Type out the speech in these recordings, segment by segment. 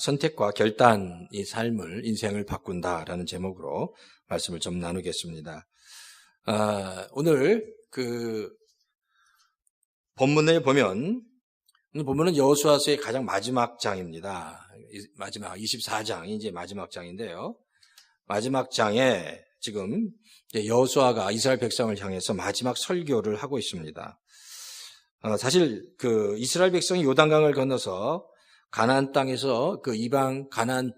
선택과 결단이 인생을 바꾼다라는 제목으로 말씀을 좀 나누겠습니다. 오늘 본문을 보면, 오늘 본문은 여호수아서의 가장 마지막 장입니다. 마지막 24장이 이제 마지막 장인데요. 마지막 장에 지금 여호수아가 이스라엘 백성을 향해서 마지막 설교를 하고 있습니다. 사실 이스라엘 백성이 요단강을 건너서 가나안 땅에서 이방 가나안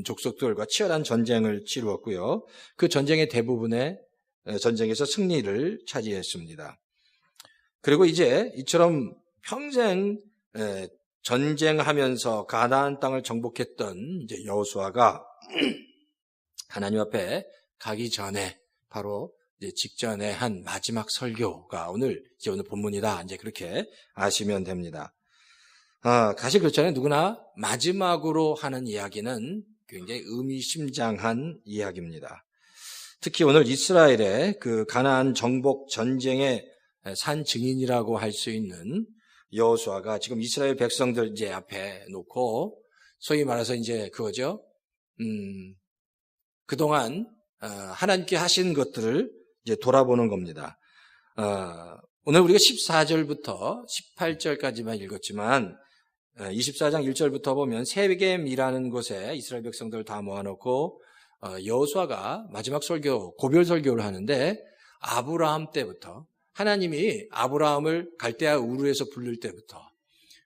족속들과 치열한 전쟁을 치루었고요. 그 전쟁의 대부분의 전쟁에서 승리를 차지했습니다. 그리고 이제 이처럼 평생 전쟁하면서 가나안 땅을 정복했던 이제 여호수아가 하나님 앞에 가기 전에 바로 이제 직전에 한 마지막 설교가 오늘 본문이다. 이제 그렇게 아시면 됩니다. 사실 그렇잖아요. 누구나 마지막으로 하는 이야기는 굉장히 의미심장한 이야기입니다. 특히 오늘 이스라엘의 가나안 정복 전쟁의 산 증인이라고 할 수 있는 여호수아가 지금 이스라엘 백성들 이제 앞에 놓고 소위 말해서 이제 그거죠. 그동안 하나님께 하신 것들을 이제 돌아보는 겁니다. 오늘 우리가 14절부터 18절까지만 읽었지만 24장 1절부터 보면 세겜이라는 곳에 이스라엘 백성들을 다 모아놓고 여호수아가 마지막 설교, 고별 설교를 하는데 아브라함 때부터 하나님이 아브라함을 갈대아 우르에서 부를 때부터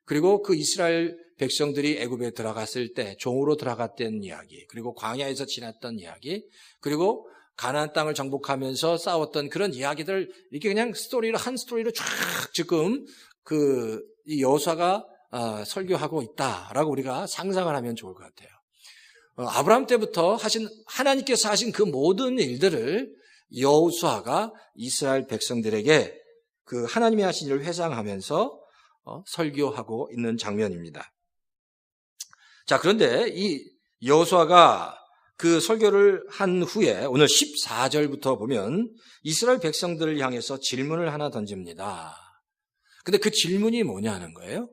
그리고 그 이스라엘 백성들이 애굽에 들어갔을 때 종으로 들어갔던 이야기, 그리고 광야에서 지났던 이야기, 그리고 가나안 땅을 정복하면서 싸웠던 그런 이야기들 이렇게 그냥 한 스토리로 쫙 지금 이 여호수아가 설교하고 있다라고 우리가 상상을 하면 좋을 것 같아요. 아브라함 때부터 하나님께서 하신 그 모든 일들을 여호수아가 이스라엘 백성들에게 하나님이 하신 일을 회상하면서 설교하고 있는 장면입니다. 자, 그런데 이 여호수아가 그 설교를 한 후에 오늘 14절부터 보면 이스라엘 백성들을 향해서 질문을 하나 던집니다. 근데 그 질문이 뭐냐는 거예요.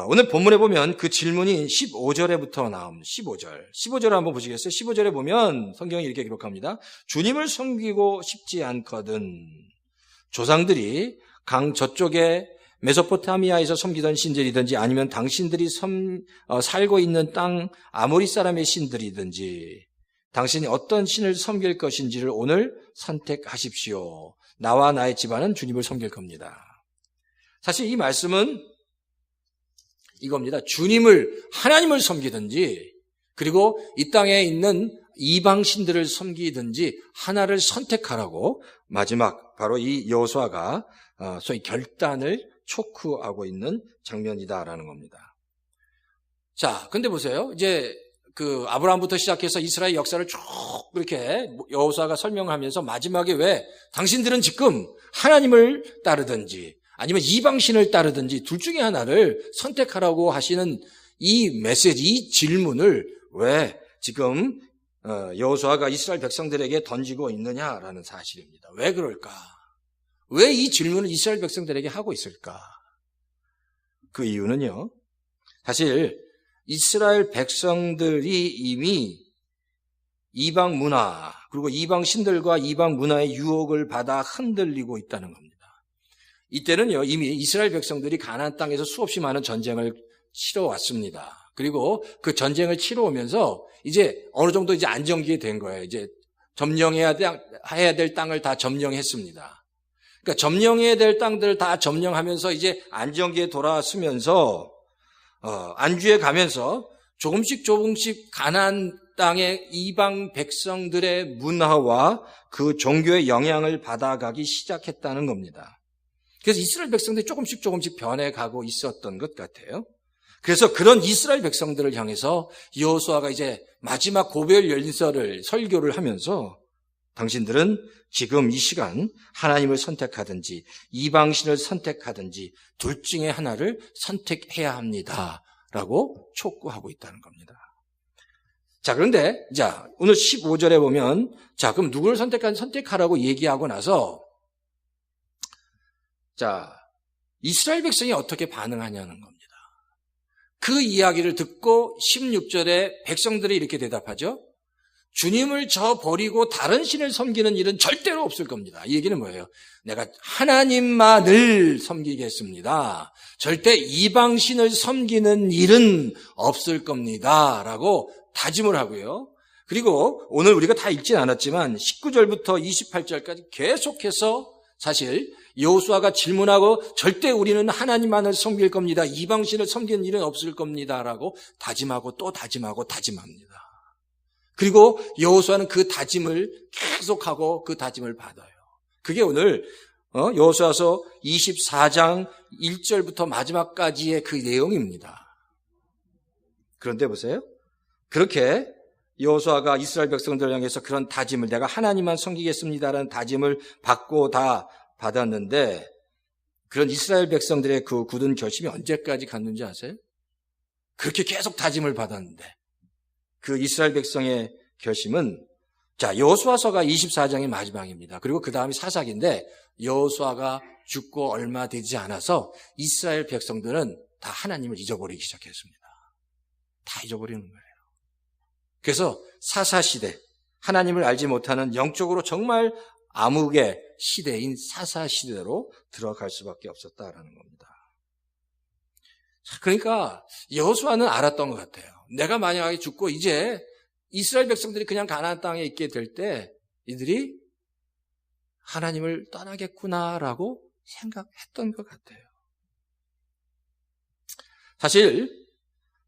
오늘 본문에 보면 그 질문이 15절에부터 나옵니다. 15절을 한번 보시겠어요? 15절에 보면 성경이 이렇게 기록합니다. 주님을 섬기고 싶지 않거든. 조상들이 강 저쪽에 메소포타미아에서 섬기던 신들이든지 아니면 당신들이 살고 있는 땅 아모리 사람의 신들이든지 당신이 어떤 신을 섬길 것인지를 오늘 선택하십시오. 나와 나의 집안은 주님을 섬길 겁니다. 사실 이 말씀은 이겁니다. 하나님을 섬기든지 그리고 이 땅에 있는 이방 신들을 섬기든지 하나를 선택하라고 마지막 바로 이 여호수아가 소위 결단을 촉구하고 있는 장면이다라는 겁니다. 자, 근데 보세요. 이제 아브라함부터 시작해서 이스라엘 역사를 쭉 그렇게 여호수아가 설명하면서 마지막에 왜 당신들은 지금 하나님을 따르든지 아니면 이방신을 따르든지 둘 중에 하나를 선택하라고 하시는 이 메시지, 이 질문을 왜 지금 여호수아가 이스라엘 백성들에게 던지고 있느냐라는 사실입니다. 왜 그럴까? 왜 이 질문을 이스라엘 백성들에게 하고 있을까? 그 이유는요. 사실 이스라엘 백성들이 이미 이방 문화 그리고 이방 신들과 이방 문화의 유혹을 받아 흔들리고 있다는 겁니다. 이때는요, 이미 이스라엘 백성들이 가나안 땅에서 수없이 많은 전쟁을 치러왔습니다. 그리고 그 전쟁을 치러오면서 이제 어느 정도 이제 안정기에 된 거예요. 이제 점령해야 될 땅을 다 점령했습니다. 그러니까 점령해야 될 땅들을 다 점령하면서 이제 안정기에 돌아왔으면서 안주해 가면서 조금씩 가나안 땅의 이방 백성들의 문화와 그 종교의 영향을 받아가기 시작했다는 겁니다. 그래서 이스라엘 백성들이 조금씩 변해가고 있었던 것 같아요. 그래서 그런 이스라엘 백성들을 향해서 여호수아가 이제 마지막 고별 설교를 하면서 당신들은 지금 이 시간 하나님을 선택하든지 이방신을 선택하든지 둘 중에 하나를 선택해야 합니다라고 촉구하고 있다는 겁니다. 자, 그런데 오늘 15절에 보면 그럼 누구를 선택하라고 얘기하고 나서 이스라엘 백성이 어떻게 반응하냐는 겁니다. 그 이야기를 듣고 16절에 백성들이 이렇게 대답하죠. 주님을 버리고 다른 신을 섬기는 일은 절대로 없을 겁니다. 이 얘기는 뭐예요? 내가 하나님만을 섬기겠습니다. 절대 이방신을 섬기는 일은 없을 겁니다. 라고 다짐을 하고요. 그리고 오늘 우리가 다 읽진 않았지만 19절부터 28절까지 계속해서 사실 여호수아가 질문하고 절대 우리는 하나님만을 섬길 겁니다. 이방신을 섬기는 일은 없을 겁니다. 라고 다짐하고 또 다짐하고 다짐합니다. 그리고 여호수아는 그 다짐을 계속하고 그 다짐을 받아요. 그게 오늘 여호수아서 24장 1절부터 마지막까지의 그 내용입니다. 그런데 보세요. 그렇게 여호수아가 이스라엘 백성들을 향해서 그런 다짐을 내가 하나님만 섬기겠습니다라는 다짐을 받고 다 받았는데 그런 이스라엘 백성들의 그 굳은 결심이 언제까지 갔는지 아세요? 그렇게 계속 다짐을 받았는데 그 이스라엘 백성의 결심은 여호수아서가 24장의 마지막입니다. 그리고 그 다음이 사사기인데 여호수아가 죽고 얼마 되지 않아서 이스라엘 백성들은 다 하나님을 잊어버리기 시작했습니다. 다 잊어버리는 거예요. 그래서 사사시대, 하나님을 알지 못하는 영적으로 정말 암흑의 시대인 사사시대로 들어갈 수밖에 없었다라는 겁니다. 그러니까 여호수아는 알았던 것 같아요. 내가 만약에 죽고 이제 이스라엘 백성들이 그냥 가나안 땅에 있게 될 때 이들이 하나님을 떠나겠구나라고 생각했던 것 같아요. 사실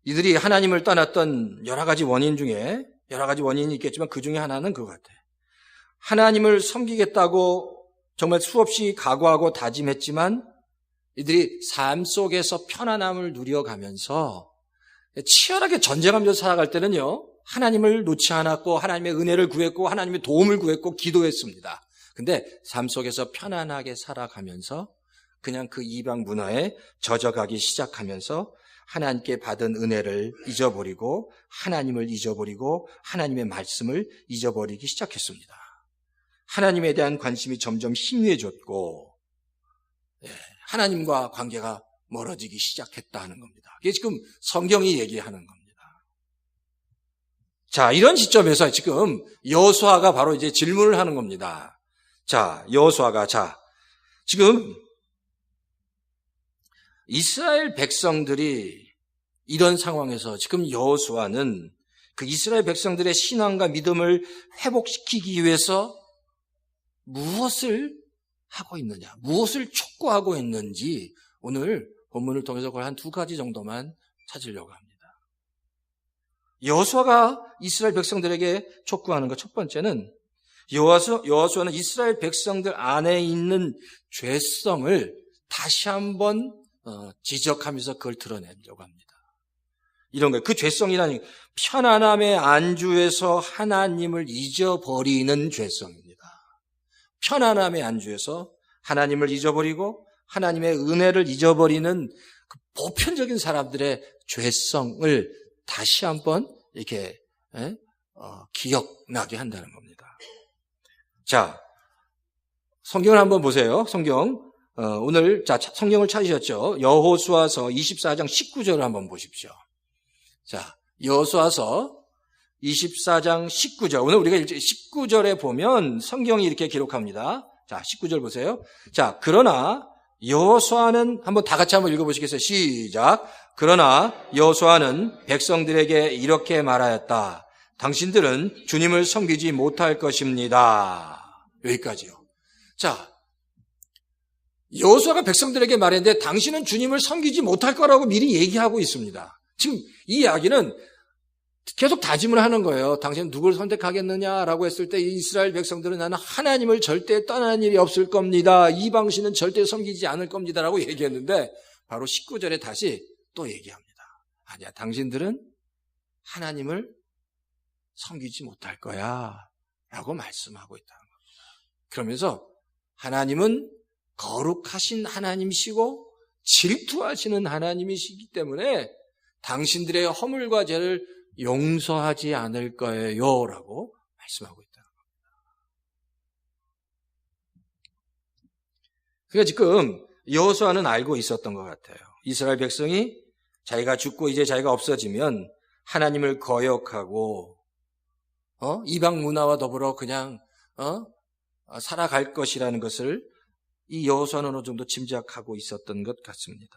이들이 하나님을 떠났던 여러 가지 원인 중에 여러 가지 원인이 있겠지만 그 중에 하나는 그거 같아요. 하나님을 섬기겠다고 정말 수없이 각오하고 다짐했지만 이들이 삶 속에서 편안함을 누려가면서 치열하게 전쟁하면서 살아갈 때는요, 하나님을 놓지 않았고 하나님의 은혜를 구했고 하나님의 도움을 구했고 기도했습니다. 근데 삶 속에서 편안하게 살아가면서 그냥 그 이방 문화에 젖어가기 시작하면서 하나님께 받은 은혜를 잊어버리고 하나님을 잊어버리고 하나님의 말씀을 잊어버리기 시작했습니다. 하나님에 대한 관심이 점점 희미해졌고 하나님과 관계가 멀어지기 시작했다는 겁니다. 이게 지금 성경이 얘기하는 겁니다. 자, 이런 시점에서 지금 여호수아가 바로 이제 질문을 하는 겁니다. 자, 여호수아가 지금 이스라엘 백성들이 이런 상황에서 지금 여호수아는 그 이스라엘 백성들의 신앙과 믿음을 회복시키기 위해서 무엇을 하고 있느냐, 무엇을 촉구하고 있는지 오늘 본문을 통해서 그걸 한 두 가지 정도만 찾으려고 합니다. 여호수아가 이스라엘 백성들에게 촉구하는 것 첫 번째는 여호수아는 이스라엘 백성들 안에 있는 죄성을 다시 한번 지적하면서 그걸 드러내려고 합니다. 이런 거예요. 그 죄성이라는 편안함의 안주에서 하나님을 잊어버리는 죄성입니다. 편안함의 안주에서 하나님을 잊어버리고 하나님의 은혜를 잊어버리는 그 보편적인 사람들의 죄성을 다시 한번 이렇게 기억나게 한다는 겁니다. 자, 성경을 한번 보세요. 성경 오늘 성경을 찾으셨죠? 여호수아서 24장 19절을 한번 보십시오. 자, 여호수아서 24장 19절. 오늘 우리가 19절에 보면 성경이 이렇게 기록합니다. 자, 19절 보세요. 자, 그러나 여호수아는 한번 다 같이 한번 읽어보시겠어요? 시작. 그러나 여호수아는 백성들에게 이렇게 말하였다. 당신들은 주님을 섬기지 못할 것입니다. 여기까지요. 자, 여호수아가 백성들에게 말했는데 당신은 주님을 섬기지 못할 거라고 미리 얘기하고 있습니다. 지금 이 이야기는 계속 다짐을 하는 거예요. 당신은 누구를 선택하겠느냐라고 했을 때 이스라엘 백성들은 나는 하나님을 절대 떠나는 일이 없을 겁니다. 이방신은 절대 섬기지 않을 겁니다라고 얘기했는데 바로 19절에 다시 또 얘기합니다. 아니야, 당신들은 하나님을 섬기지 못할 거야 라고 말씀하고 있다는 겁니다. 그러면서 하나님은 거룩하신 하나님이시고 질투하시는 하나님이시기 때문에 당신들의 허물과 죄를 용서하지 않을 거예요 라고 말씀하고 있다는 겁니다. 그러니까 지금 여호수아는 알고 있었던 것 같아요. 이스라엘 백성이 자기가 죽고 이제 자기가 없어지면 하나님을 거역하고 이방 문화와 더불어 그냥 살아갈 것이라는 것을 이 여호수아는 어느 정도 짐작하고 있었던 것 같습니다.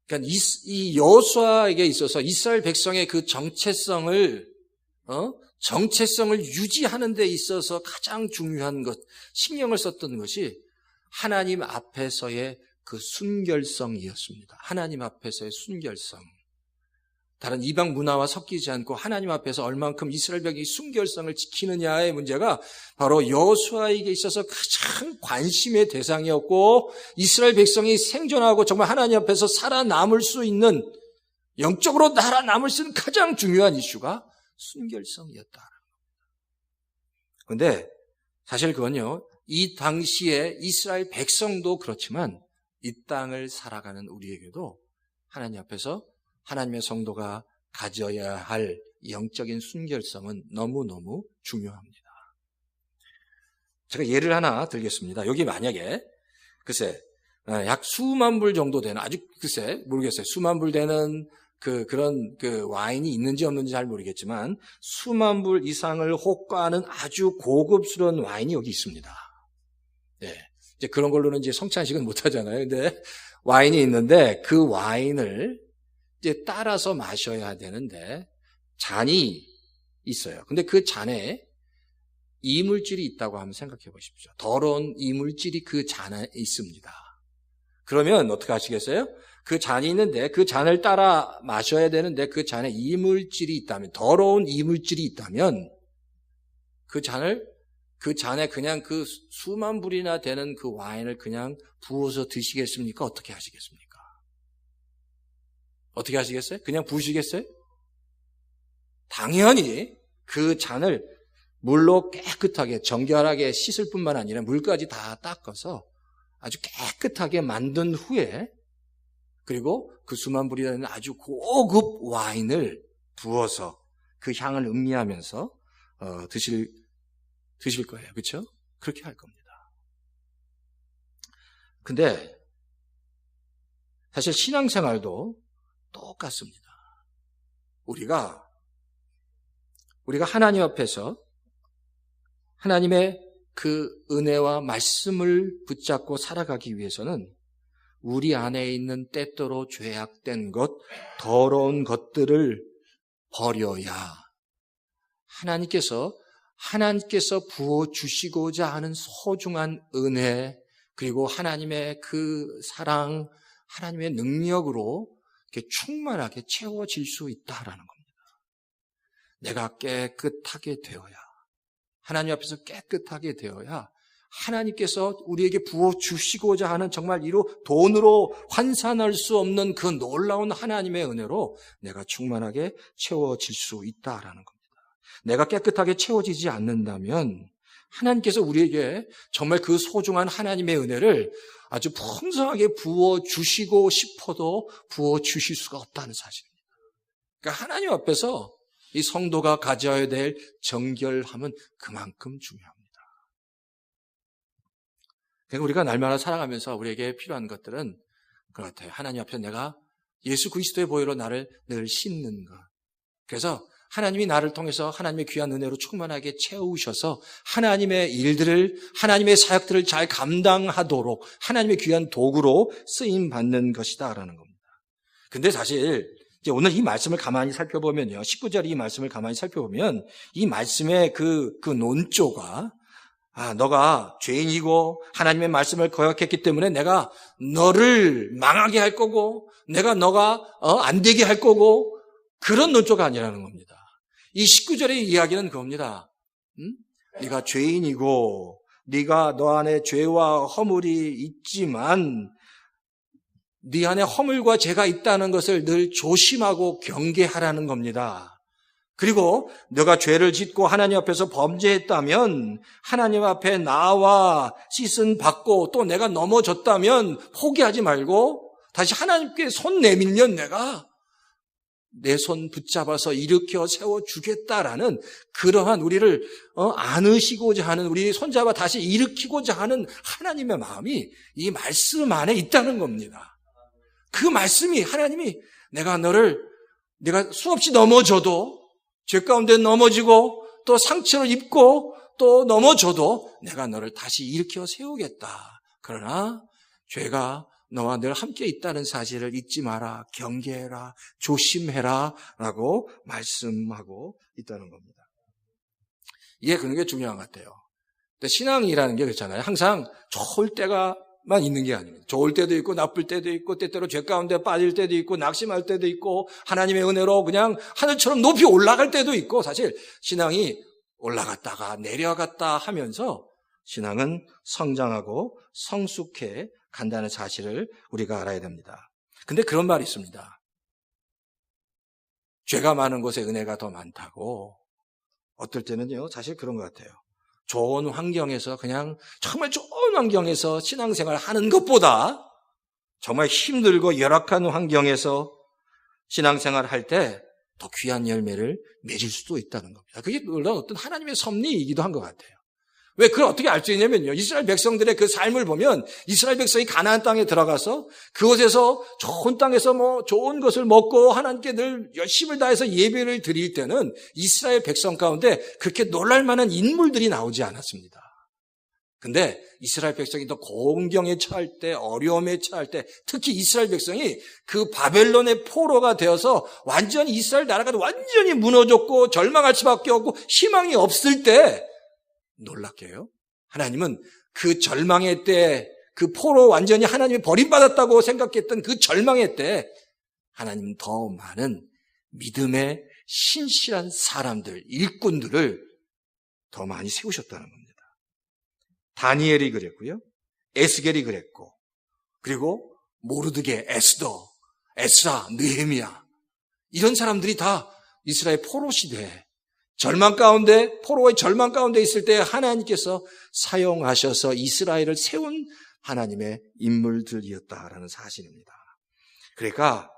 그러니까 이 여호수아에게 있어서 이스라엘 백성의 그 정체성을 유지하는 데 있어서 가장 중요한 것, 신경을 썼던 것이 하나님 앞에서의 그 순결성이었습니다. 하나님 앞에서의 순결성. 다른 이방 문화와 섞이지 않고 하나님 앞에서 얼만큼 이스라엘 백성이 순결성을 지키느냐의 문제가 바로 여호수아에게 있어서 가장 관심의 대상이었고, 이스라엘 백성이 생존하고 정말 하나님 앞에서 살아남을 수 있는, 영적으로 살아남을 수 있는 가장 중요한 이슈가 순결성이었다. 그런데 사실 그건요, 이 당시에 이스라엘 백성도 그렇지만 이 땅을 살아가는 우리에게도 하나님 앞에서 하나님의 성도가 가져야 할 영적인 순결성은 너무너무 중요합니다. 제가 예를 하나 들겠습니다. 여기 만약에 글쎄 약 수만 불 정도 되는, 아주 글쎄 모르겠어요. 수만 불 되는 그런 와인이 있는지 없는지 잘 모르겠지만 수만 불 이상을 호가하는 아주 고급스러운 와인이 여기 있습니다. 네. 이제 그런 걸로는 이제 성찬식은 못 하잖아요. 근데 와인이 있는데 그 와인을 이제 따라서 마셔야 되는데 잔이 있어요. 근데 그 잔에 이물질이 있다고 한번 생각해 보십시오. 더러운 이물질이 그 잔에 있습니다. 그러면 어떻게 하시겠어요? 그 잔이 있는데 그 잔을 따라 마셔야 되는데 그 잔에 이물질이 있다면, 더러운 이물질이 있다면 그 잔에 그냥 그 수만 불이나 되는 그 와인을 그냥 부어서 드시겠습니까? 어떻게 하시겠습니까? 어떻게 하시겠어요? 그냥 부으시겠어요? 당연히 그 잔을 물로 깨끗하게 정결하게 씻을 뿐만 아니라 물까지 다 닦아서 아주 깨끗하게 만든 후에, 그리고 그 수만 불이라는 아주 고급 와인을 부어서 그 향을 음미하면서 드실 거예요. 그렇죠? 그렇게 할 겁니다. 근데 사실 신앙생활도 똑같습니다. 우리가 하나님 앞에서 하나님의 그 은혜와 말씀을 붙잡고 살아가기 위해서는 우리 안에 있는 때때로 죄악된 것, 더러운 것들을 버려야 하나님께서 부어주시고자 하는 소중한 은혜, 그리고 하나님의 그 사랑, 하나님의 능력으로 이렇게 충만하게 채워질 수 있다라는 겁니다. 내가 깨끗하게 되어야, 하나님 앞에서 깨끗하게 되어야 하나님께서 우리에게 부어주시고자 하는, 정말 이로 돈으로 환산할 수 없는 그 놀라운 하나님의 은혜로 내가 충만하게 채워질 수 있다라는 겁니다. 내가 깨끗하게 채워지지 않는다면 하나님께서 우리에게 정말 그 소중한 하나님의 은혜를 아주 풍성하게 부어주시고 싶어도 부어주실 수가 없다는 사실입니다. 그러니까 하나님 앞에서 이 성도가 가져야 될 정결함은 그만큼 중요합니다. 그러니까 우리가 날마다 살아가면서 우리에게 필요한 것들은 그것 같아요. 하나님 앞에 내가 예수 그리스도의 보혈로 나를 늘 씻는 것. 그래서 하나님이 나를 통해서 하나님의 귀한 은혜로 충만하게 채우셔서 하나님의 일들을, 하나님의 사역들을 잘 감당하도록 하나님의 귀한 도구로 쓰임받는 것이다라는 겁니다. 근데 사실 이제 오늘 이 말씀을 가만히 살펴보면요, 19절 이 말씀을 가만히 살펴보면 이 말씀의 그 논조가, 너가 죄인이고 하나님의 말씀을 거역했기 때문에 내가 너를 망하게 할 거고, 너가 안 되게 할 거고, 그런 논조가 아니라는 겁니다. 이 19절의 이야기는 그겁니다. 네가 죄인이고 네가 너 안에 죄와 허물이 있지만 네 안에 허물과 죄가 있다는 것을 늘 조심하고 경계하라는 겁니다. 그리고 너가 죄를 짓고 하나님 앞에서 범죄했다면 하나님 앞에 나와 씻은 받고 또 내가 넘어졌다면 포기하지 말고 다시 하나님께 손 내밀면 내가 내 손 붙잡아서 일으켜 세워주겠다라는 그러한 우리를 안으시고자 하는, 우리 손잡아 다시 일으키고자 하는 하나님의 마음이 이 말씀 안에 있다는 겁니다. 그 말씀이 하나님이 내가 수없이 넘어져도 죄 가운데 넘어지고 또 상처를 입고 또 넘어져도 내가 너를 다시 일으켜 세우겠다. 그러나 죄가 너와 늘 함께 있다는 사실을 잊지 마라. 경계해라. 조심해라. 라고 말씀하고 있다는 겁니다. 이게 그런 게 중요한 것 같아요. 근데 신앙이라는 게 그렇잖아요. 항상 좋을 때가만 있는 게 아닙니다. 좋을 때도 있고 나쁠 때도 있고 때때로 죄 가운데 빠질 때도 있고 낙심할 때도 있고 하나님의 은혜로 그냥 하늘처럼 높이 올라갈 때도 있고 사실 신앙이 올라갔다가 내려갔다 하면서 신앙은 성장하고 성숙해 간다는 사실을 우리가 알아야 됩니다. 근데 그런 말이 있습니다. 죄가 많은 곳에 은혜가 더 많다고. 어떨 때는요, 사실 그런 것 같아요. 좋은 환경에서 그냥 정말 좋은 환경에서 신앙생활 하는 것보다 정말 힘들고 열악한 환경에서 신앙생활 할 때 더 귀한 열매를 맺을 수도 있다는 겁니다. 그게 물론 어떤 하나님의 섭리이기도 한 것 같아요. 왜 그걸 어떻게 알 수 있냐면요. 이스라엘 백성들의 그 삶을 보면 이스라엘 백성이 가나안 땅에 들어가서 그곳에서 좋은 땅에서 좋은 것을 먹고 하나님께 늘 열심을 다해서 예배를 드릴 때는 이스라엘 백성 가운데 그렇게 놀랄 만한 인물들이 나오지 않았습니다. 근데 이스라엘 백성이 더 공경에 처할 때, 어려움에 처할 때, 특히 이스라엘 백성이 그 바벨론의 포로가 되어서 완전히 이스라엘 나라가 완전히 무너졌고 절망할 수밖에 없고 희망이 없을 때 놀랍게요. 하나님은 그 절망의 때, 그 포로 완전히 하나님이 버림받았다고 생각했던 그 절망의 때 하나님은 더 많은 믿음의 신실한 사람들, 일꾼들을 더 많이 세우셨다는 겁니다. 다니엘이 그랬고요. 에스겔이 그랬고 그리고 모르드게, 에스더, 에스라, 느헤미야 이런 사람들이 다 이스라엘 포로 시대에 절망 가운데 포로의 절망 가운데 있을 때 하나님께서 사용하셔서 이스라엘을 세운 하나님의 인물들이었다라는 사실입니다. 그러니까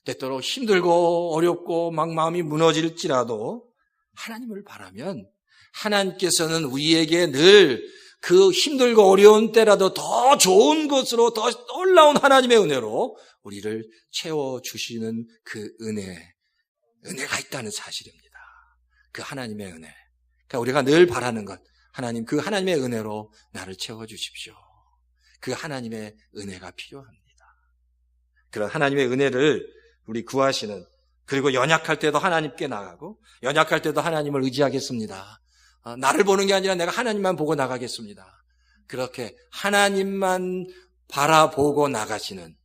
때때로 힘들고 어렵고 막 마음이 무너질지라도 하나님을 바라면 하나님께서는 우리에게 늘 그 힘들고 어려운 때라도 더 좋은 것으로 더 놀라운 하나님의 은혜로 우리를 채워주시는 그 은혜가 있다는 사실입니다. 그 하나님의 은혜. 그러니까 우리가 늘 바라는 것, 하나님, 그 하나님의 은혜로 나를 채워주십시오. 그 하나님의 은혜가 필요합니다. 그런 하나님의 은혜를 우리 구하시는, 그리고 연약할 때도 하나님께 나가고 연약할 때도 하나님을 의지하겠습니다. 나를 보는 게 아니라 내가 하나님만 보고 나가겠습니다. 그렇게 하나님만 바라보고 나가시는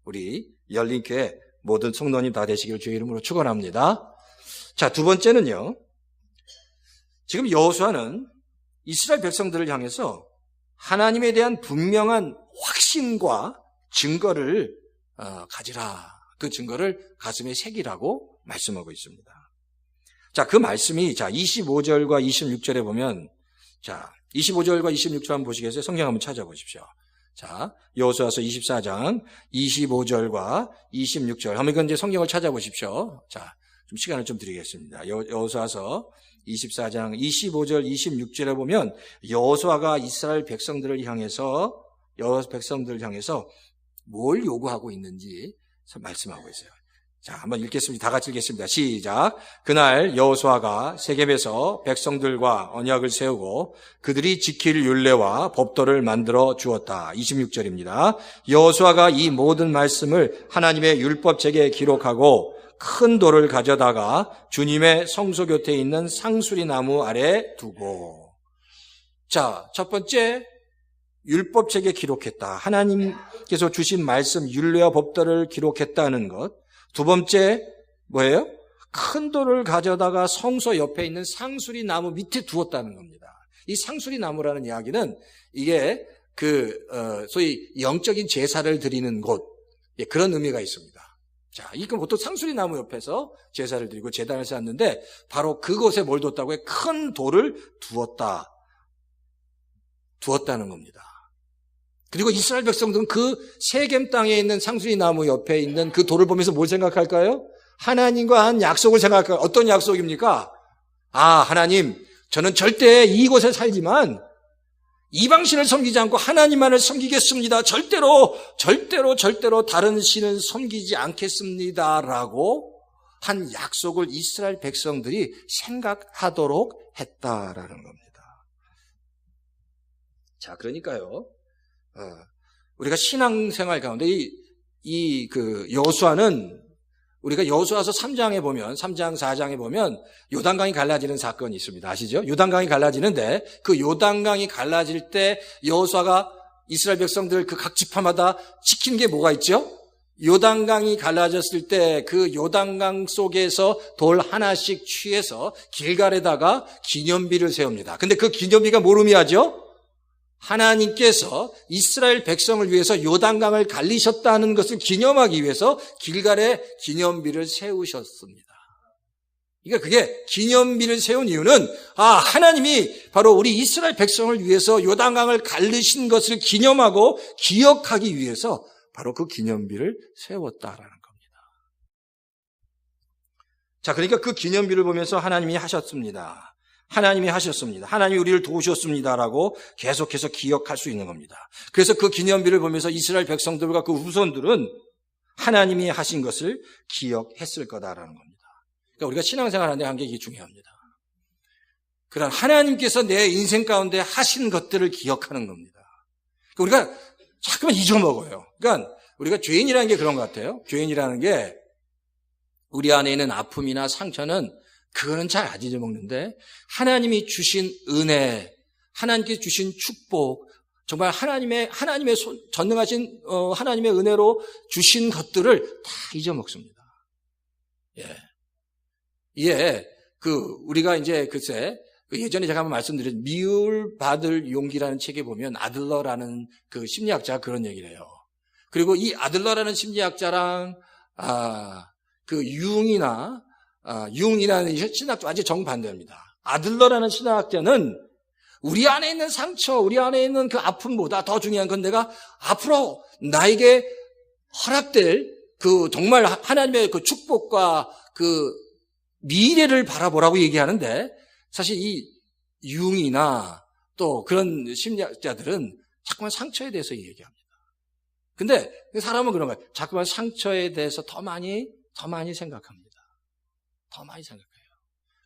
우리 열린교회 모든 성도님 다 되시길 주의 이름으로 축원합니다. 자, 두 번째는요. 지금 여호수아는 이스라엘 백성들을 향해서 하나님에 대한 분명한 확신과 증거를 가지라. 그 증거를 가슴에 새기라고 말씀하고 있습니다. 자, 그 말씀이 25절과 26절에 보면 25절과 26절 한번 보시겠어요? 성경 한번 찾아보십시오. 자, 여호수아서 24장 25절과 26절. 한번 이건 이제 성경을 찾아보십시오. 자, 좀 시간을 좀 드리겠습니다. 여호수아서 24장 25절 26절에 보면 여호수아가 이스라엘 백성들을 향해서 뭘 요구하고 있는지 말씀하고 있어요. 자, 한번 읽겠습니다. 다 같이 읽겠습니다. 시작. 그날 여호수아가 세겜에서 백성들과 언약을 세우고 그들이 지킬 율례와 법도를 만들어 주었다. 26절입니다. 여호수아가 이 모든 말씀을 하나님의 율법책에 기록하고 큰 돌을 가져다가 주님의 성소 곁에 있는 상수리 나무 아래 두고. 자, 첫 번째 율법책에 기록했다. 하나님께서 주신 말씀 율례와 법도를 기록했다는 것. 두 번째 뭐예요? 큰 돌을 가져다가 성소 옆에 있는 상수리 나무 밑에 두었다는 겁니다. 이 상수리 나무라는 이야기는 이게 소위 영적인 제사를 드리는 곳, 그런 의미가 있습니다. 자, 이건 보통 상수리 나무 옆에서 제사를 드리고 제단을 쌓았는데 바로 그곳에 뭘 뒀다고 해? 큰 돌을 두었다는 겁니다. 그리고 이스라엘 백성들은 그 세겜 땅에 있는 상수리 나무 옆에 있는 그 돌을 보면서 뭘 생각할까요? 하나님과 한 약속을 생각할까요? 어떤 약속입니까? 하나님, 저는 절대 이곳에 살지만 이방신을 섬기지 않고 하나님만을 섬기겠습니다. 절대로 다른 신은 섬기지 않겠습니다라고 한 약속을 이스라엘 백성들이 생각하도록 했다라는 겁니다. 자, 그러니까요, 우리가 신앙생활 가운데 여호수아는 우리가 여호수아서 3장에 보면, 3장, 4장에 보면 요단강이 갈라지는 사건이 있습니다. 아시죠? 요단강이 갈라지는데 그 요단강이 갈라질 때 여호수아가 이스라엘 백성들 그 각 지파마다 지킨 게 뭐가 있죠? 요단강이 갈라졌을 때 그 요단강 속에서 돌 하나씩 취해서 길갈에다가 기념비를 세웁니다. 근데 그 기념비가 뭘 의미하죠? 하나님께서 이스라엘 백성을 위해서 요단강을 갈리셨다는 것을 기념하기 위해서 길갈에 기념비를 세우셨습니다. 그러니까 그게 기념비를 세운 이유는 하나님이 바로 우리 이스라엘 백성을 위해서 요단강을 갈리신 것을 기념하고 기억하기 위해서 바로 그 기념비를 세웠다라는 겁니다. 자, 그러니까 그 기념비를 보면서 하나님이 하셨습니다. 하나님이 우리를 도우셨습니다라고 계속해서 기억할 수 있는 겁니다. 그래서 그 기념비를 보면서 이스라엘 백성들과 그 후손들은 하나님이 하신 것을 기억했을 거다라는 겁니다. 그러니까 우리가 신앙생활하는데 한 게 이게 중요합니다. 그런 하나님께서 내 인생 가운데 하신 것들을 기억하는 겁니다. 그러니까 우리가 자꾸만 잊어먹어요. 그러니까 우리가 죄인이라는 게 그런 것 같아요. 죄인이라는 게 우리 안에 있는 아픔이나 상처는 그거는 잘 안 잊어먹는데 하나님이 주신 은혜, 하나님께 주신 축복, 정말 하나님의 전능하신 하나님의 은혜로 주신 것들을 다 잊어먹습니다. 우리가 이제 예전에 제가 한번 말씀드린 미울받을 용기라는 책에 보면 아들러라는 그 심리학자가 그런 얘기를 해요. 그리고 이 아들러라는 심리학자랑 융이라는 신학자 완전히 정반대입니다. 아들러라는 신학자는 우리 안에 있는 상처, 우리 안에 있는 그 아픔보다 더 중요한 건 내가 앞으로 나에게 허락될 정말 하나님의 그 축복과 그 미래를 바라보라고 얘기하는데 사실 이 융이나 또 그런 심리학자들은 자꾸만 상처에 대해서 얘기합니다. 근데 사람은 그런 거예요. 자꾸만 상처에 대해서 더 많이 생각합니다. 더 많이 생각해요.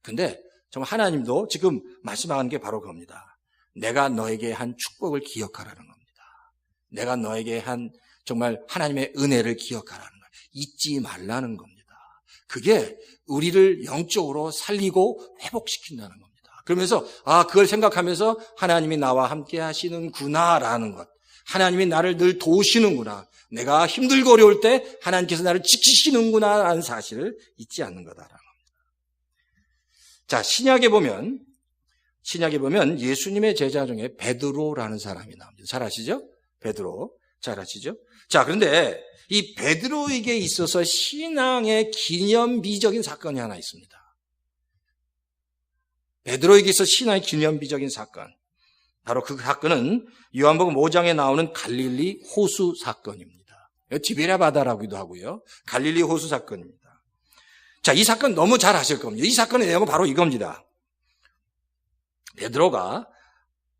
근데 정말 하나님도 지금 말씀하는 게 바로 그겁니다. 내가 너에게 한 축복을 기억하라는 겁니다. 내가 너에게 한 정말 하나님의 은혜를 기억하라는 거예요. 잊지 말라는 겁니다. 그게 우리를 영적으로 살리고 회복시킨다는 겁니다. 그러면서 그걸 생각하면서 하나님이 나와 함께 하시는구나라는 것. 하나님이 나를 늘 도우시는구나. 내가 힘들고 어려울 때 하나님께서 나를 지키시는구나라는 사실을 잊지 않는 거다라는 겁니다. 자, 신약에 보면 예수님의 제자 중에 베드로라는 사람이 나옵니다. 잘 아시죠? 베드로. 잘 아시죠? 자, 그런데 이 베드로에게 있어서 신앙의 기념비적인 사건이 하나 있습니다. 베드로에게 있어서 신앙의 기념비적인 사건. 바로 그 사건은 요한복음 5장에 나오는 갈릴리 호수 사건입니다. 디베랴 바다라고도 하고요. 갈릴리 호수 사건입니다. 자, 이 사건 너무 잘 아실 겁니다. 이 사건의 내용은 바로 이겁니다. 베드로가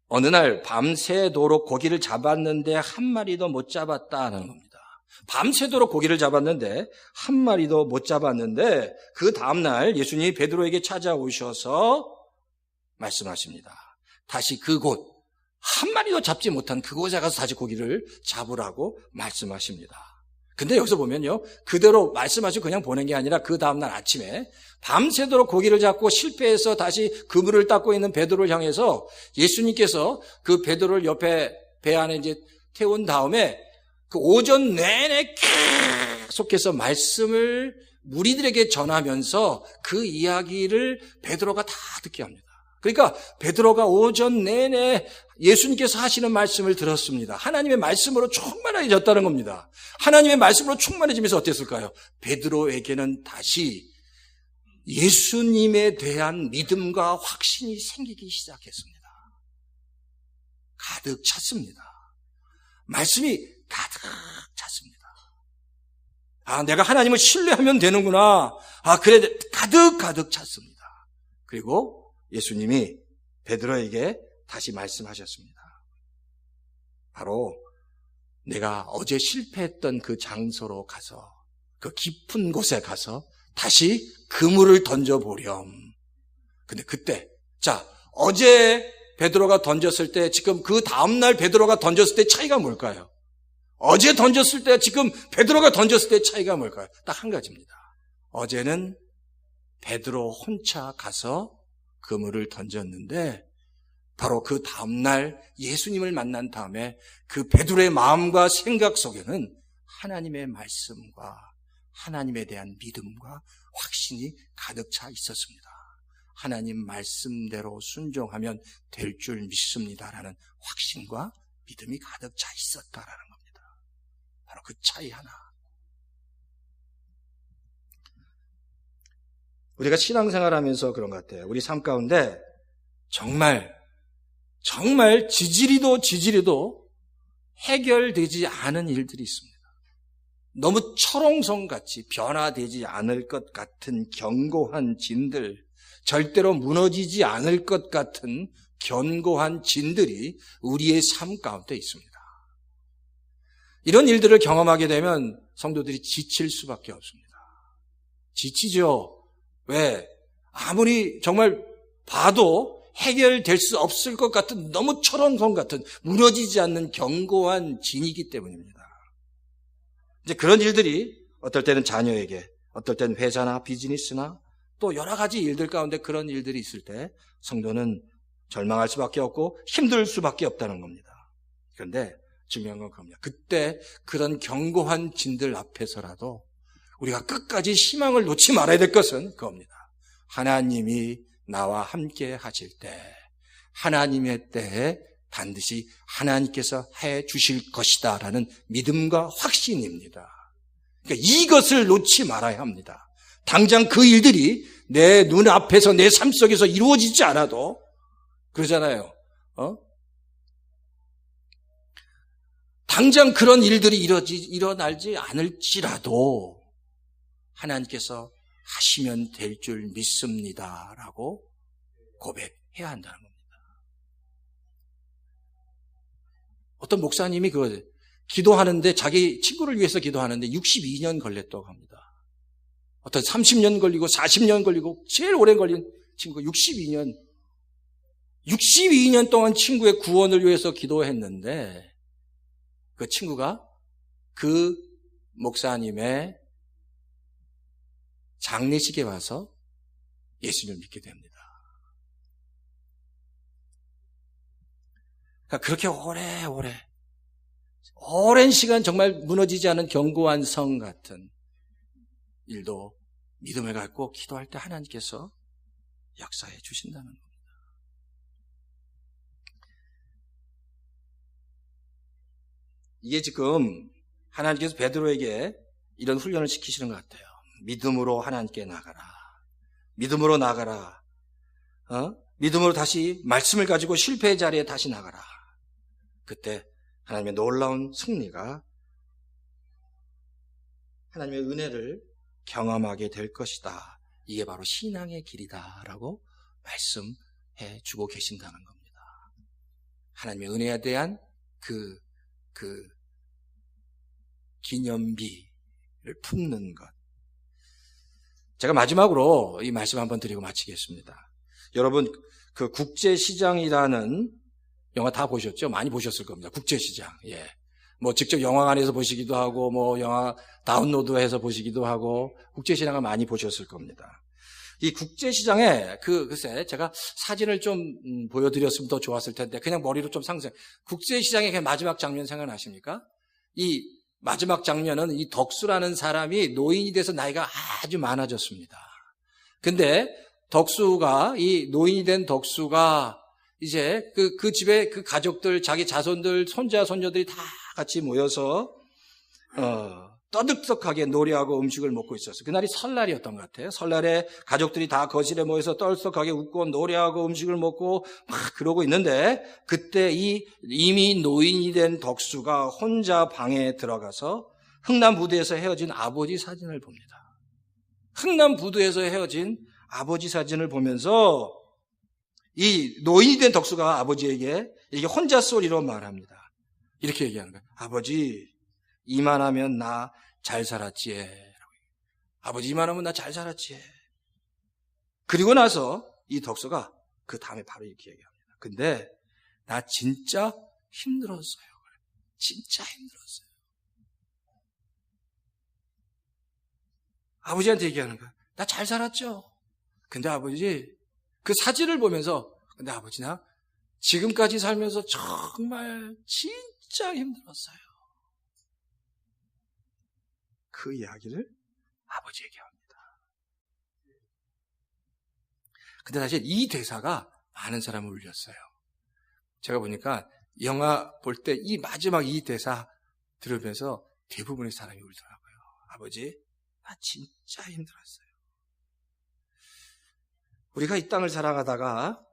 어느 날 밤새도록 고기를 잡았는데 한 마리도 못 잡았다는 겁니다. 밤새도록 고기를 잡았는데 한 마리도 못 잡았는데 그 다음날 예수님이 베드로에게 찾아오셔서 말씀하십니다. 다시 그곳 한 마리도 잡지 못한 그곳에 가서 다시 고기를 잡으라고 말씀하십니다. 근데 여기서 보면요, 그대로 말씀하시고 그냥 보낸 게 아니라 그 다음날 아침에 밤새도록 고기를 잡고 실패해서 다시 그물을 닦고 있는 베드로를 향해서 예수님께서 그 베드로를 옆에 배 안에 이제 태운 다음에 그 오전 내내 계속해서 말씀을 무리들에게 전하면서 그 이야기를 베드로가 다 듣게 합니다. 그러니까 베드로가 오전 내내 예수님께서 하시는 말씀을 들었습니다. 하나님의 말씀으로 충만해졌다는 겁니다. 하나님의 말씀으로 충만해지면서 어땠을까요? 베드로에게는 다시 예수님에 대한 믿음과 확신이 생기기 시작했습니다. 가득 찼습니다. 말씀이 가득 찼습니다. 내가 하나님을 신뢰하면 되는구나. 그래, 가득 찼습니다. 그리고 예수님이 베드로에게 다시 말씀하셨습니다. 바로 내가 어제 실패했던 그 장소로 가서 그 깊은 곳에 가서 다시 그물을 던져보렴. 근데 그때 어제 베드로가 던졌을 때 지금 그 다음날 베드로가 던졌을 때 차이가 뭘까요? 어제 던졌을 때 지금 베드로가 던졌을 때 차이가 뭘까요? 딱 한 가지입니다. 어제는 베드로 혼자 가서 그물을 던졌는데 바로 그 다음날 예수님을 만난 다음에 그 베드로의 마음과 생각 속에는 하나님의 말씀과 하나님에 대한 믿음과 확신이 가득 차 있었습니다. 하나님 말씀대로 순종하면 될 줄 믿습니다라는 확신과 믿음이 가득 차 있었다라는 겁니다. 바로 그 차이 하나. 우리가 신앙생활하면서 그런 것 같아요. 우리 삶 가운데 정말 지지리도 해결되지 않은 일들이 있습니다. 너무 철옹성같이 변화되지 않을 것 같은 견고한 진들, 절대로 무너지지 않을 것 같은 견고한 진들이 우리의 삶 가운데 있습니다. 이런 일들을 경험하게 되면 성도들이 지칠 수밖에 없습니다. 지치죠. 왜? 아무리 정말 봐도 해결될 수 없을 것 같은 너무 철옹성 같은 무너지지 않는 견고한 진이기 때문입니다. 이제 그런 일들이 어떨 때는 자녀에게, 어떨 때는 회사나 비즈니스나 또 여러 가지 일들 가운데 그런 일들이 있을 때 성도는 절망할 수밖에 없고 힘들 수밖에 없다는 겁니다. 그런데 중요한 건 그겁니다. 그때 그런 견고한 진들 앞에서라도 우리가 끝까지 희망을 놓지 말아야 될 것은 그겁니다. 하나님이 나와 함께 하실 때, 하나님의 때에 반드시 하나님께서 해 주실 것이다 라는 믿음과 확신입니다. 그러니까 이것을 놓지 말아야 합니다. 당장 그 일들이 내 눈앞에서 내 삶 속에서 이루어지지 않아도 그러잖아요. 당장 그런 일들이 일어나지 않을지라도 하나님께서 하시면 될 줄 믿습니다라고 고백해야 한다는 겁니다. 어떤 목사님이 기도하는데 자기 친구를 위해서 기도하는데 62년 걸렸다고 합니다. 어떤 30년 걸리고 40년 걸리고 제일 오래 걸린 친구 62년 동안 친구의 구원을 위해서 기도했는데 그 친구가 그 목사님의 장례식에 와서 예수님을 믿게 됩니다. 그러니까 그렇게 오랜 시간 정말 무너지지 않은 견고한 성 같은 일도 믿음을 갖고 기도할 때 하나님께서 역사해 주신다는 겁니다. 이게 지금 하나님께서 베드로에게 이런 훈련을 시키시는 것 같아요. 믿음으로 하나님께 나가라. 믿음으로 나가라. 믿음으로 다시 말씀을 가지고 실패의 자리에 다시 나가라. 그때 하나님의 놀라운 승리가 하나님의 은혜를 경험하게 될 것이다. 이게 바로 신앙의 길이다라고 말씀해 주고 계신다는 겁니다. 하나님의 은혜에 대한 그 기념비를 품는 것. 제가 마지막으로 이 말씀 한번 드리고 마치겠습니다. 여러분, 그 국제시장이라는 영화 다 보셨죠? 많이 보셨을 겁니다. 국제시장. 예. 뭐 직접 영화관에서 보시기도 하고, 뭐 영화 다운로드해서 보시기도 하고, 국제시장을 많이 보셨을 겁니다. 이 국제시장에 글쎄 제가 사진을 좀 보여드렸으면 더 좋았을 텐데 그냥 머리로 좀 상상. 국제시장의 그 마지막 장면 생각나십니까? 이 마지막 장면은 이 덕수라는 사람이 노인이 돼서 나이가 아주 많아졌습니다. 근데 이 노인이 된 덕수가 이제 그 집에 그 가족들, 자기 자손들, 손자, 손녀들이 다 같이 모여서 떠들썩하게 노래하고 음식을 먹고 있었어요. 그날이 설날이었던 것 같아요. 설날에 가족들이 다 거실에 모여서 떠들썩하게 웃고 노래하고 음식을 먹고 막 그러고 있는데 그때 이미 노인이 된 덕수가 혼자 방에 들어가서 흥남부두에서 헤어진 아버지 사진을 봅니다. 흥남부두에서 헤어진 아버지 사진을 보면서 이 노인이 된 덕수가 아버지에게 이게 혼자 소리로 말합니다. 이렇게 얘기하는 거예요. 아버지, 이만하면 나 잘 살았지. 아버지, 이만하면 나 잘 살았지. 그리고 나서 이 덕서가 그 다음에 바로 이렇게 얘기합니다. 근데 나 진짜 힘들었어요. 진짜 힘들었어요. 아버지한테 얘기하는 거야. 나 잘 살았죠? 근데 아버지, 그 사진을 보면서, 근데 아버지, 나 지금까지 살면서 정말 진짜 힘들었어요. 그 이야기를 아버지에게 합니다. 근데 사실 이 대사가 많은 사람을 울렸어요. 제가 보니까 영화 볼 때 이 마지막 이 대사 들으면서 대부분의 사람이 울더라고요. 아버지, 나 진짜 힘들었어요. 우리가 이 땅을 살아가다가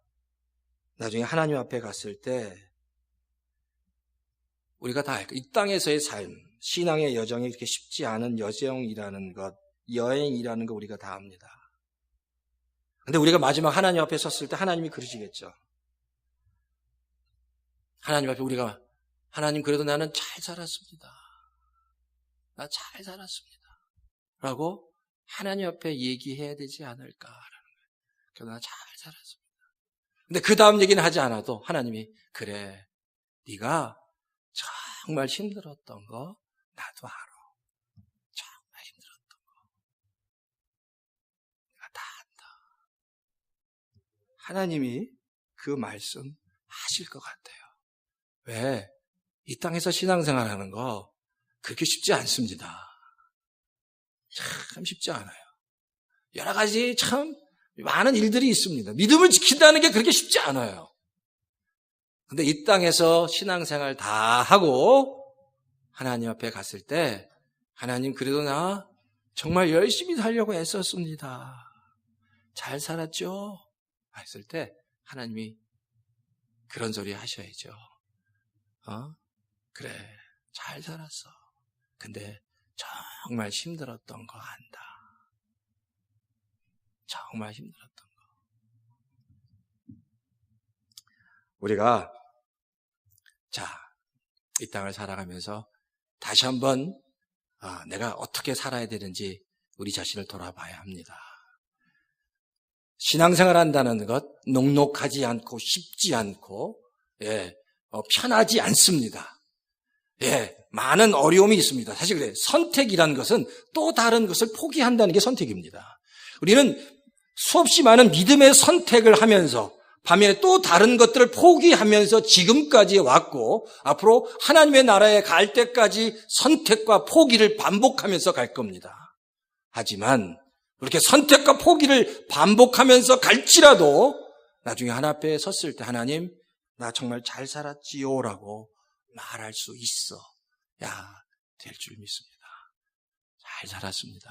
나중에 하나님 앞에 갔을 때 우리가 다 알고 이 땅에서의 삶, 신앙의 여정이 그렇게 쉽지 않은 여정이라는 것, 여행이라는 거 우리가 다 압니다. 근데 우리가 마지막 하나님 앞에 섰을 때 하나님이 그러시겠죠. 하나님 앞에 우리가 하나님 그래도 나는 잘 살았습니다. 나 잘 살았습니다. 라고 하나님 앞에 얘기해야 되지 않을까라는 거예요. 그래서 나 잘 살았습니다. 근데 그 다음 얘기는 하지 않아도 하나님이 그래, 네가 정말 힘들었던 거 나도 알아. 정말 힘들었던 거 내가 다 안다. 하나님이 그 말씀 하실 것 같아요. 왜? 이 땅에서 신앙생활 하는 거 그렇게 쉽지 않습니다. 참 쉽지 않아요. 여러 가지 참 많은 일들이 있습니다. 믿음을 지킨다는 게 그렇게 쉽지 않아요. 근데 이 땅에서 신앙생활 다 하고 하나님 앞에 갔을 때 하나님 그래도 나 정말 열심히 살려고 애썼습니다. 잘 살았죠? 했을 때 하나님이 그런 소리 하셔야죠. 그래, 잘 살았어. 근데 정말 힘들었던 거 안다. 정말 힘들었던 거. 우리가 이 땅을 살아가면서 다시 한번 내가 어떻게 살아야 되는지 우리 자신을 돌아봐야 합니다. 신앙생활 한다는 것 녹록하지 않고 쉽지 않고 편하지 않습니다. 많은 어려움이 있습니다. 사실 그래요. 선택이라는 것은 또 다른 것을 포기한다는 게 선택입니다. 우리는 수없이 많은 믿음의 선택을 하면서 반면에 또 다른 것들을 포기하면서 지금까지 왔고 앞으로 하나님의 나라에 갈 때까지 선택과 포기를 반복하면서 갈 겁니다. 하지만 그렇게 선택과 포기를 반복하면서 갈지라도 나중에 하나 앞에 섰을 때 하나님 나 정말 잘 살았지요라고 말할 수 있어야 될 줄 믿습니다. 잘 살았습니다.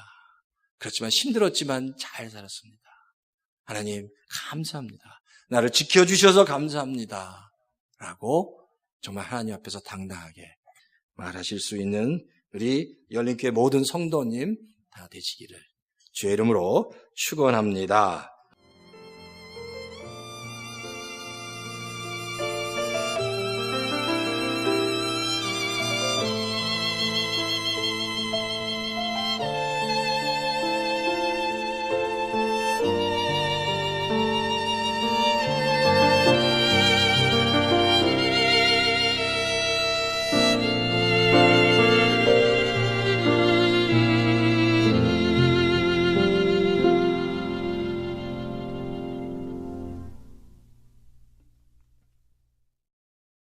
그렇지만 힘들었지만 잘 살았습니다. 하나님 감사합니다. 나를 지켜주셔서 감사합니다. 라고 정말 하나님 앞에서 당당하게 말하실 수 있는 우리 열린교회 모든 성도님 다 되시기를 주의 이름으로 축원합니다.